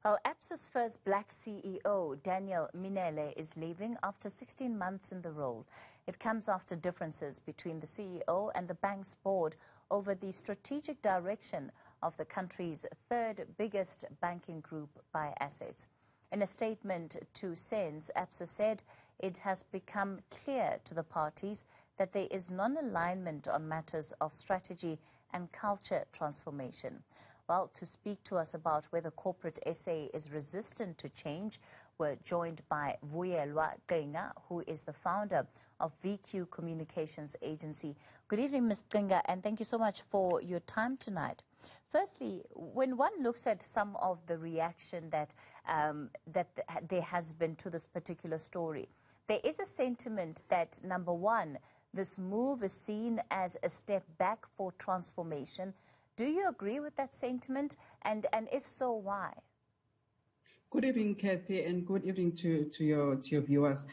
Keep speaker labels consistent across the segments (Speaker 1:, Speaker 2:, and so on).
Speaker 1: Well, Absa's first black CEO, Daniel Mminele, is leaving after 16 months in the role. It comes after differences between the CEO and the bank's board over the strategic direction of the country's third biggest banking group by assets. In a statement to SENS, Absa said it has become clear to the parties that there is non-alignment on matters of strategy and culture transformation. Well, to speak to us about whether corporate SA is resistant to change, we're joined by Vuyelwa Qenga, who is the founder of VQ Communications Agency. Good evening, Ms. Qenga, and thank you so much for your time tonight. Firstly, when one looks at some of the reaction that there has been to this particular story, there is a sentiment that, number one, this move is seen as a step back for transformation. Do you agree with that sentiment? And if so, why?
Speaker 2: Good evening, Kathy, and good evening to your viewers.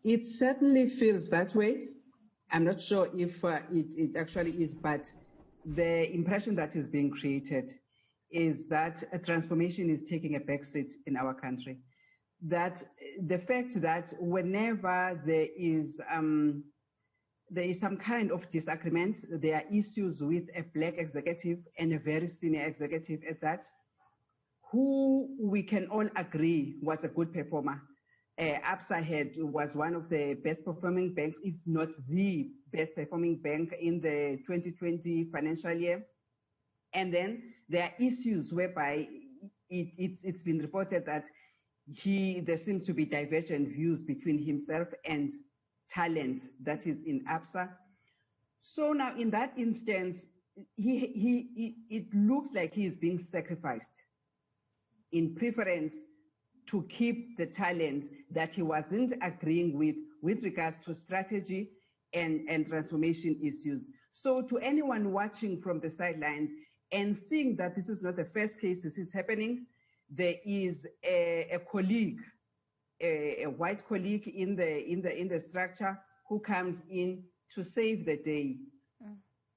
Speaker 2: It certainly feels that way. I'm not sure if it actually is, but the impression that is being created is that a transformation is taking a backseat in our country. That the fact that whenever there is some kind of disagreement, there are issues with a black executive and a very senior executive at that, who we can all agree was a good performer. Absa was one of the best performing banks, if not the best performing bank in the 2020 financial year. And then there are issues whereby it's been reported that there seems to be divergent views between himself and talent that is in Absa. So now in that instance, it looks like he is being sacrificed in preference to keep the talent that he wasn't agreeing with regards to strategy and transformation issues. So to anyone watching from the sidelines and seeing that this is not the first case this is happening, there is a colleague, a white colleague in the structure who comes in to save the day.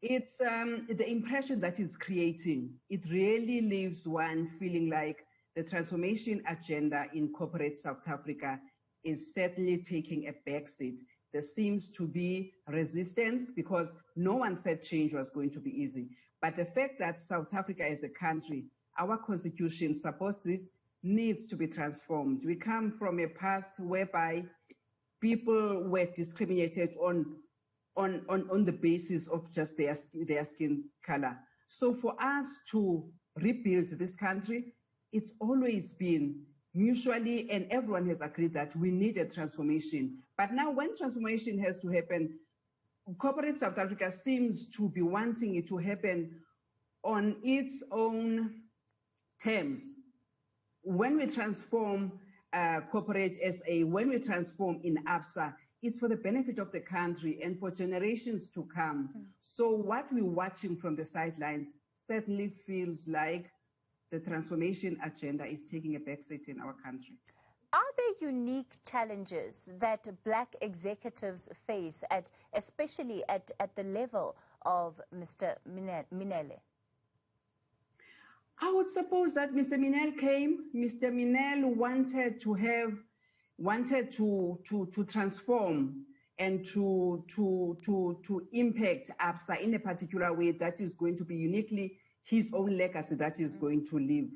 Speaker 2: It's the impression that it's creating. It really leaves one feeling like the transformation agenda in corporate South Africa is certainly taking a backseat. There seems to be resistance because no one said change was going to be easy. But the fact that South Africa as a country, our constitution supports this, needs to be transformed. We come from a past whereby people were discriminated on the basis of just their skin color. So for us to rebuild this country, it's always been mutually, and everyone has agreed that we need a transformation. But now when transformation has to happen, corporate South Africa seems to be wanting it to happen on its own terms. When we transform corporate SA, when we transform in Absa, it's for the benefit of the country and for generations to come. So what we're watching from the sidelines certainly feels like the transformation agenda is taking a backseat in our country.
Speaker 1: Are there unique challenges that black executives face, especially at the level of Mr. Mminele?
Speaker 2: I would suppose that Mr. Mminele came. Mr. Mminele wanted to transform and to impact Absa in a particular way that is going to be uniquely his own legacy that is going to live.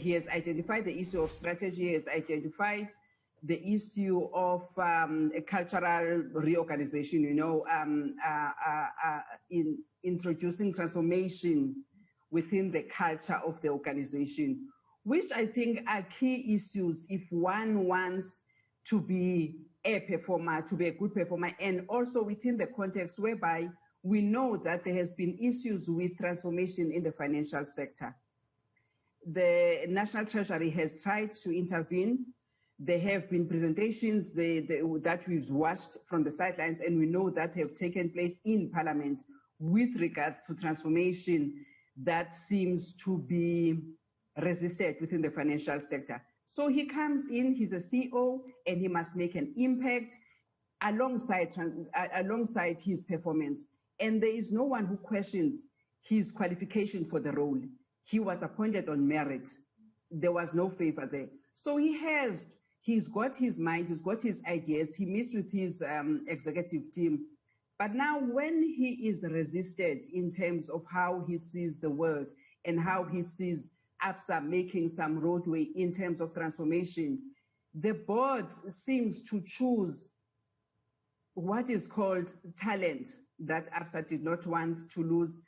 Speaker 2: He has identified the issue of strategy, he has identified the issue of a cultural reorganization, in introducing transformation within the culture of the organization, which I think are key issues if one wants to be a performer, to be a good performer, and also within the context whereby we know that there has been issues with transformation in the financial sector. The National Treasury has tried to intervene. There have been presentations that we've watched from the sidelines, and we know that have taken place in Parliament with regards to transformation that seems to be resisted within the financial sector. So he comes in, he's a CEO, and he must make an impact alongside his performance. And there is no one who questions his qualification for the role. He was appointed on merit. there was no favor there. So he's got his mind, he's got his ideas, he meets with his executive team. But now when he is resisted in terms of how he sees the world and how he sees Absa making some roadway in terms of transformation, the board seems to choose what is called talent that Absa did not want to lose,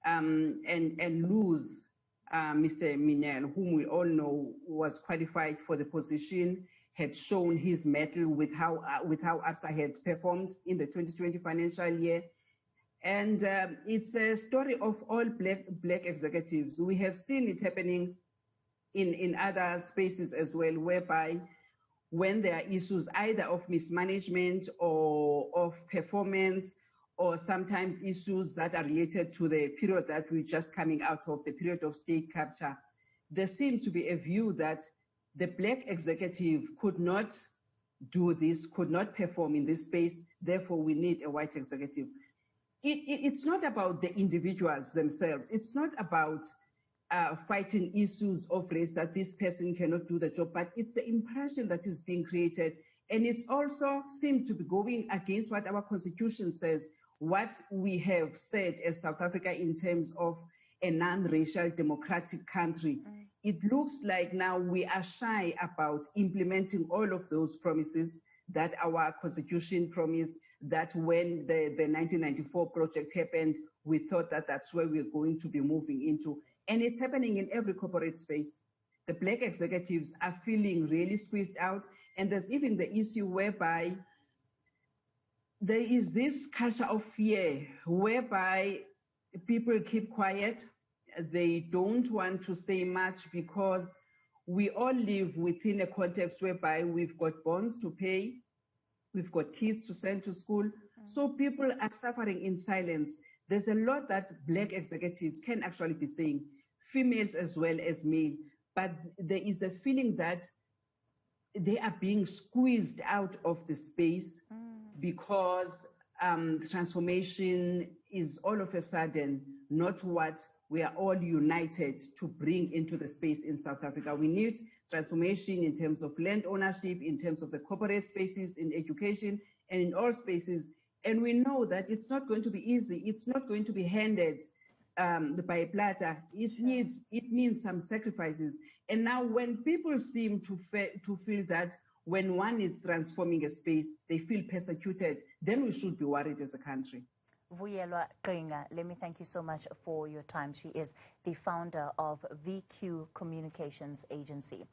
Speaker 2: and lose Mr. Mminele, whom we all know was qualified for the position, had shown his mettle with how Absa had performed in the 2020 financial year. And it's a story of all black executives. We have seen it happening in other spaces as well, whereby when there are issues either of mismanagement or of performance, or sometimes issues that are related to the period that we're just coming out of, the period of state capture, there seems to be a view that the black executive could not do this, could not perform in this space, therefore we need a white executive. It's not about the individuals themselves. It's not about fighting issues of race that this person cannot do the job, but it's the impression that is being created. And it also seems to be going against what our constitution says, what we have said as South Africa in terms of a non-racial democratic country. It looks like now we are shy about implementing all of those promises that our constitution promised, that when the 1994 project happened, we thought that that's where we're going to be moving into. And it's happening in every corporate space. The black executives are feeling really squeezed out. And there's even the issue whereby there is this culture of fear, whereby people keep quiet. They don't want to say much because we all live within a context whereby we've got bonds to pay, we've got kids to send to school. So people are suffering in silence. There's a lot that black executives can actually be saying, females as well as male, but there is a feeling that they are being squeezed out of the space because transformation is all of a sudden not what we are all united to bring into the space in South Africa. We need transformation in terms of land ownership, in terms of the corporate spaces, in education, and in all spaces. And we know that it's not going to be easy. It's not going to be handed by a platter. It means some sacrifices. And now when people seem to feel that when one is transforming a space, they feel persecuted, then we should be worried as a country.
Speaker 1: Vuyelwa Qinga, let me thank you so much for your time. She is the founder of VQ Communications Agency.